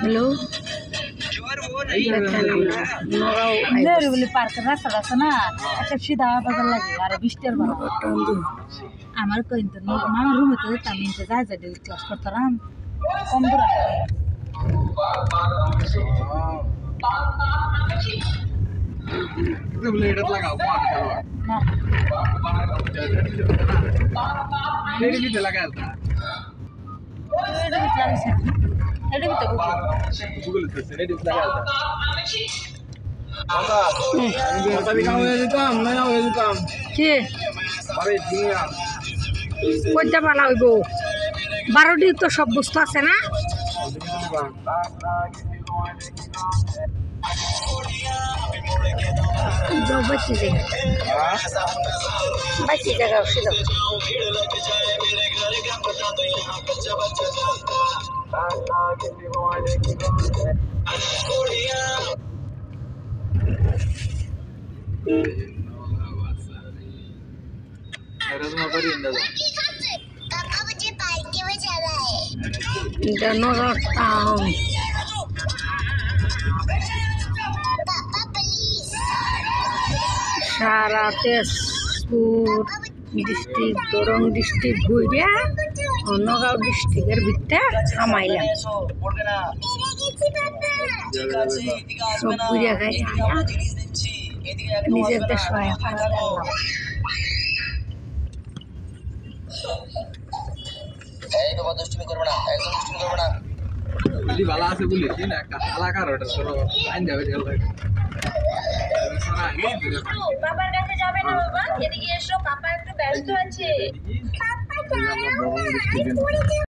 hello বলি পার্কের রাস্তাটা আছে না একটা সিধা বাজার লাগে আর বৃষ্টির আমার কিন্তু মামার রুমে তো যেতাম ইনতে যা যা ক্লাস করতাম কম দূরে কইতে পালা হইব 12টি তো সব বস্তু আছে না বাচ্চি জায়গা ছিল নগর টাউন সারা তেজপুর ডিস্ট্রিক্ট দরং ডিস্ট্রিক্ট ঘুরিয়া নগাঁও ডিস্ট্রিক্টের ভিতরে নামাইলাম সব ঘুরিয়া খাই নিজের দেশ ভালো আছে বলি না একটা এলাকার ওটা আইন যাবে বাবার কাছে যাবে না বাবা এদিকে এসো পাপা একটু ব্যস্ত আছে